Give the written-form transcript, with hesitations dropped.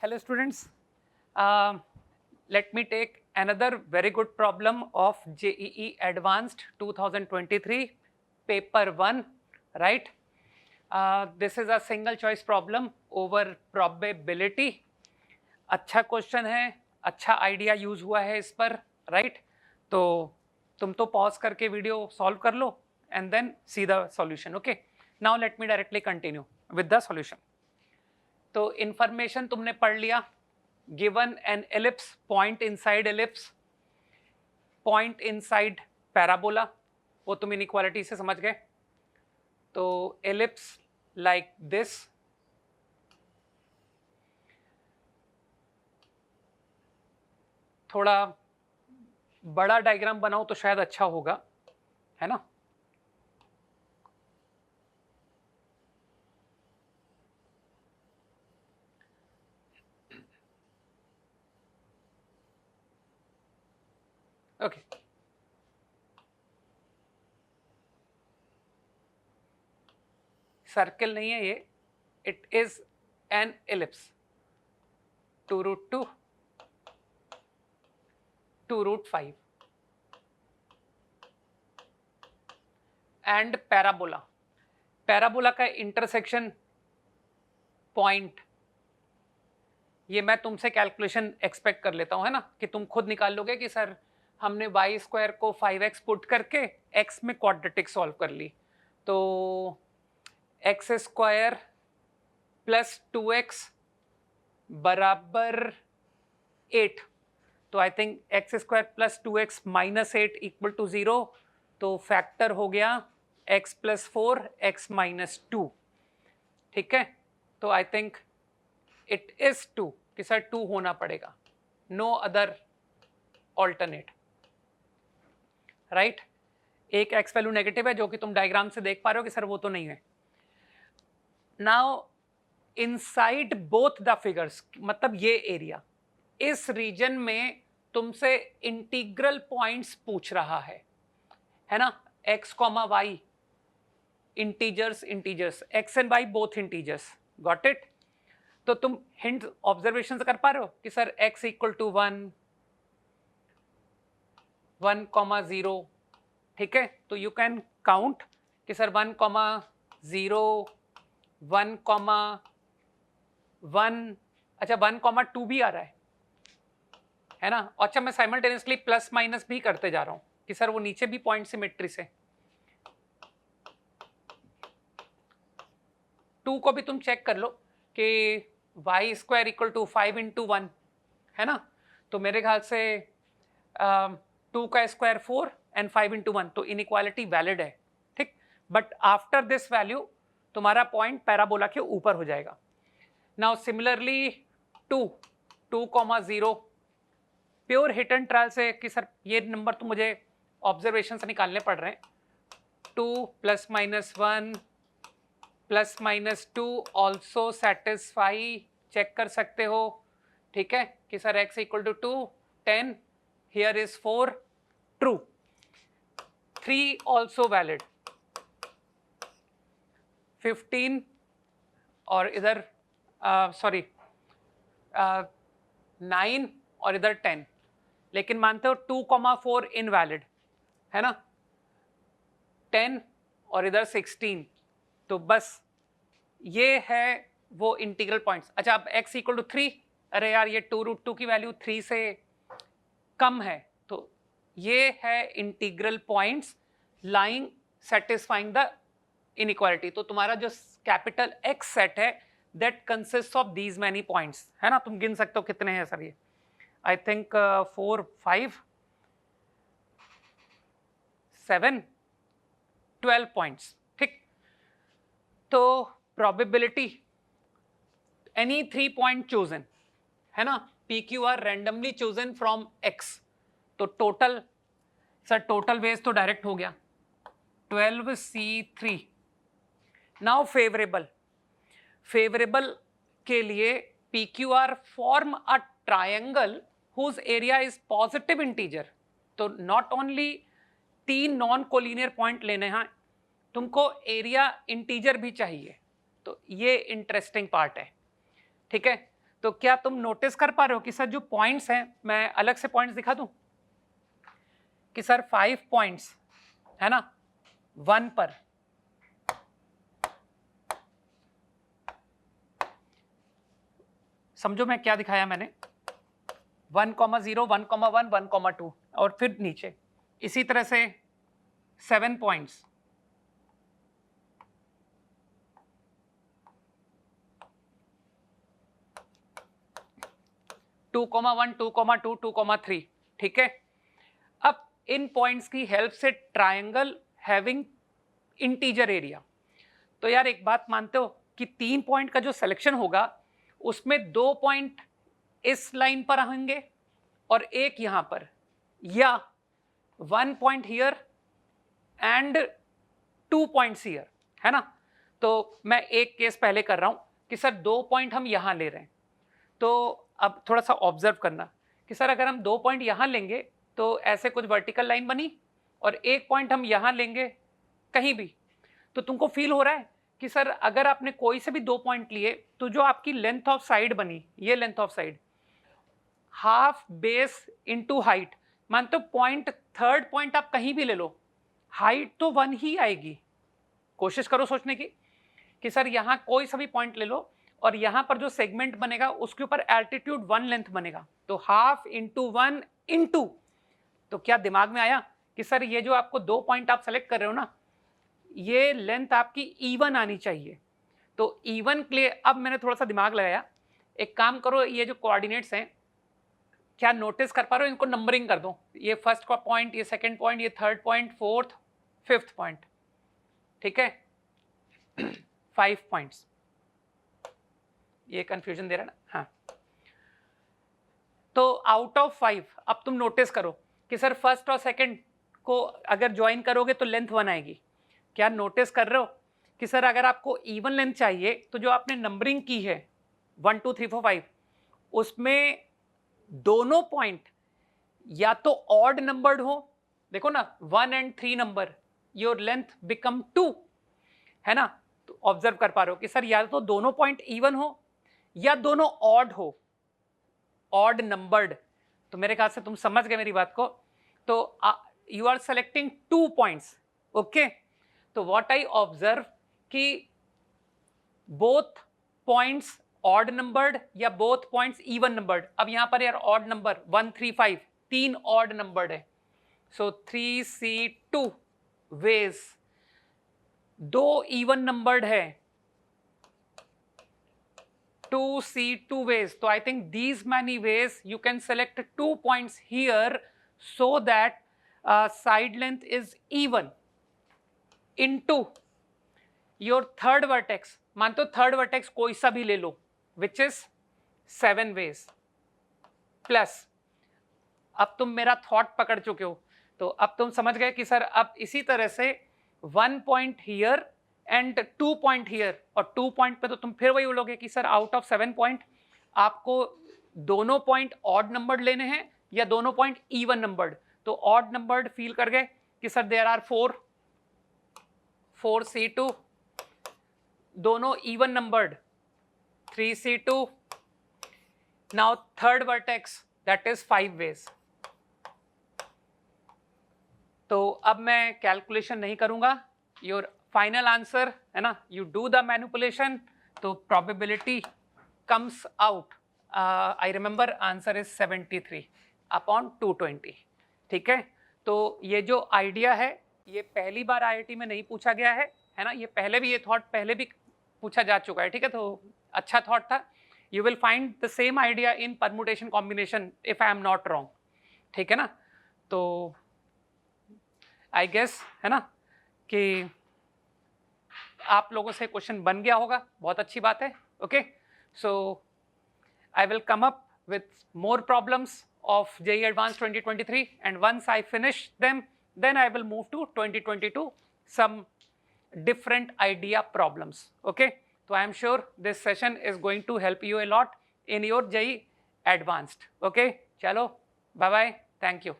Hello students, let me take another very good problem of JEE Advanced 2023 paper 1, right? This is a single choice problem over probability. अच्छा question है, अच्छा idea use हुआ है इस पर, right? तो तुम तो पॉज करके वीडियो सॉल्व कर लो and then see the solution. Okay, now let me directly continue with the solution. तो इंफॉर्मेशन तुमने पढ़ लिया. Given an ellipse, point inside ellipse, point inside parabola, वो तुम इनइक्वालिटी से समझ गए. तो एलिप्स लाइक दिस, थोड़ा बड़ा डायग्राम बनाओ तो शायद अच्छा होगा, है ना? ओके, सर्कल नहीं है ये, it is an ellipse. 2√2 2√5 and parabola. Parabola का इंटरसेक्शन पॉइंट, ये मैं तुमसे कैलकुलेशन एक्सपेक्ट कर लेता हूं, है ना, कि तुम खुद निकाल लोगे कि सर हमने वाई स्क्वायर को 5x पुट करके x में क्वाड्रेटिक सॉल्व कर ली, तो एक्स स्क्वायर प्लस 2x बराबर 8. तो I think x square plus 2x minus 8 equal to 0. तो फैक्टर हो गया x प्लस 4 x माइनस 2. ठीक है, तो आई थिंक इट इज 2, कि सर 2 होना पड़ेगा, नो अदर ऑल्टरनेट, राइट? एक x वैल्यू नेगेटिव है जो कि तुम डायग्राम से देख पा रहे हो कि सर वो तो नहीं है. Now inside both the figures, मतलब ये एरिया, इस रीजन में तुमसे इंटीग्रल पॉइंट्स पूछ रहा है ना? x comma y, integers integers, x and y both integers, got it? तो तुम हिंट ऑब्जर्वेशन कर पा रहे हो कि सर x इक्वल टू 1, 1,0, ठीक है? तो यू कैन काउंट कि सर 1,0, 1,1, अच्छा 1,2 भी आ रहा है ना? अच्छा, मैं साइमल्टेनियसली प्लस माइनस भी करते जा रहा हूं कि सर वो नीचे भी पॉइंट सिमेट्री से. 2 को भी तुम चेक कर लो कि y square equal to 5 into 1, है ना? तो मेरे ख्याल से 2 का स्क्वायर 4 एंड 5 इंटू 1, तो इनइक्वालिटी वैलिड है, ठीक? बट आफ्टर दिस वैल्यू तुम्हारा पॉइंट पैराबोला के ऊपर हो जाएगा. Now similarly 2,0 pure hit and trial से कि सर ये नंबर तो मुझे ऑब्जर्वेशन से निकालने पड़ रहे हैं. 2 plus minus 1 plus minus 2 also satisfy, check कर सकते हो, ठीक है, कि sir x equal to 2, 10, here is 4, true. 3 also valid, 15 और इधर सॉरी 9 और इधर 10, लेकिन मानते हो 2,4 इनवैलिड, है ना? 10 और इधर 16, तो बस ये है वो इंटीग्रल पॉइंट्स. अच्छा, अब x इक्वल टू 3, अरे यार ये 2√2 की वैल्यू 3 से कम है, तो ये है integral points lying satisfying the inequality. तो तुम्हारा जो कैपिटल X सेट है that consist of these many points, है ना? तुम गिन सकते हो कितने हैं सर ये. आई थिंक 4, 5, 7, 12 पॉइंट्स, ठीक? तो प्रोबेबिलिटी एनी 3 पॉइंट चोजन, है ना? PQ randomly chosen from X. तो टोटल, सर टोटल वेज तो डायरेक्ट हो गया 12C3. नाउ फेवरेबल, फेवरेबल के लिए PQR form a triangle whose area is positive integer. तो not only 3 non collinear point लेने हैं, तुमको एरिया इंटीजर भी चाहिए. तो ये इंटरेस्टिंग पार्ट है, ठीक है? तो क्या तुम नोटिस कर पा रहे हो कि सर जो पॉइंट्स हैं, मैं अलग से पॉइंट्स दिखा दूं कि सर 5 पॉइंट्स है ना 1 पर, समझो मैं क्या दिखाया मैंने, 1,0, 1,1, 1,2 और फिर नीचे इसी तरह से 7 पॉइंट्स, टू कॉमा 1, 2,2, 2,3, ठीक है। अब इन पॉइंट्स की हेल्प से ट्रायंगल हैविंग इंटीजर एरिया, तो यार एक बात मानते हो कि 3 पॉइंट का जो सिलेक्शन होगा उसमें 2 पॉइंट इस लाइन पर आएंगे और एक यहां पर, या 1 point here and 2 points here, है ना। तो मैं एक केस पहले कर रहा हूं कि सर 2 पॉइंट हम यहां ले रहे हैं, तो अब थोड़ा सा ऑब्जर्व करना कि सर अगर हम 2 पॉइंट यहां लेंगे तो ऐसे कुछ वर्टिकल लाइन बनी, और 1 पॉइंट हम यहां लेंगे कहीं भी, तो तुमको फील हो रहा है कि सर अगर आपने कोई से भी 2 पॉइंट लिए तो जो आपकी लेंथ ऑफ साइड बनी, ये length of side half base into height, मानते हो पॉइंट, थर्ड पॉइंट आप कहीं भी ले लो, हाइट तो 1 ही आएगी। कोशिश करो सोचने की कि सर यहां कोई सा भी पॉइंट ले लो और यहां पर जो सेगमेंट बनेगा उसके ऊपर एल्टीट्यूड 1 लेंथ बनेगा, तो हाफ इंटू 1 इंटू, तो क्या दिमाग में आया कि सर ये जो आपको 2 पॉइंट आप सेलेक्ट कर रहे हो ना, ये लेंथ आपकी इवन आनी चाहिए। तो इवन के लिए अब मैंने थोड़ा सा दिमाग लगाया, एक काम करो, ये जो कोऑर्डिनेट्स हैं क्या नोटिस कर पा रहे हो, इनको नंबरिंग कर दो, ये फर्स्ट का पॉइंट, ये सेकंड पॉइंट, ये third point, fourth, fifth point, ठीक है 5 पॉइंट्स, ये कंफ्यूजन दे रहा है ना, हाँ। तो आउट ऑफ 5 अब तुम नोटिस करो कि सर फर्स्ट और सेकंड को अगर ज्वाइन करोगे तो लेंथ 1 आएगी। क्या नोटिस कर रहे हो कि सर अगर आपको इवन लेंथ चाहिए तो जो आपने नंबरिंग की है 1 2 3 4 5, उसमें दोनों पॉइंट या तो ऑड नंबर्ड हो, देखो ना 1 and 3 number, your length become 2, है ना। तो ऑब्जर्व कर पा रहे हो कि सर या तो दोनों पॉइंट इवन हो या दोनों ऑड हो, ऑड नंबर्ड, तो मेरे ख्याल से तुम समझ गए मेरी बात को। तो you are selecting 2 points, okay. तो व्हाट आई ऑब्जर्व कि बोथ पॉइंट्स ऑड नंबर्ड या बोथ पॉइंट्स इवन नंबर्ड। अब यहां पर यार ऑड नंबर 1 3 5, 3 ऑड नंबर्ड है, सो 3C2 वेज, 2 इवन नंबर्ड है 2C2 ways. So I think these many ways you can select 2 points here so that side length is even into your third vertex. मानते हो third vertex कोई सा भी ले लो, which is 7 ways plus, अब तुम मेरा थॉट पकड़ चुके हो, तो अब तुम समझ गए कि सर अब इसी तरह से 1 point here and 2 point here, और 2 पॉइंट पे तो तुम फिर वही बोलोगे कि सर आउट ऑफ 7 पॉइंट आपको दोनों पॉइंट ऑड नंबर्ड लेने हैं या दोनों पॉइंट इवन नंबर्ड। तो ऑड नंबर्ड फील कर गए कि सर देयर आर 4C2, दोनों even numbered 3C2, now third vertex that is 5 ways। तो अब मैं कैलकुलेशन नहीं करूंगा, योर फाइनल आंसर है ना, यू डू द मैनिपुलेशन, तो probability comes out, I remember answer is 73/220, ठीक है। तो ये जो आइडिया है ये पहली बार IIT में नहीं पूछा गया है ना, ये पहले भी, ये थॉट पहले भी पूछा जा चुका है, ठीक है, तो अच्छा थॉट था। You will find the same idea in permutation combination if I am not wrong, ठीक है ना। तो आई गेस है ना कि आप लोगों से क्वेश्चन बन गया होगा, बहुत अच्छी बात है, okay. So I will come up with more problems of JEE Advanced 2023, and once I finish them, then I will move to 2022 some different idea problems, okay. So I am sure this session is going to help you a lot in your JEE Advanced, okay. Chalo, bye bye, thank you.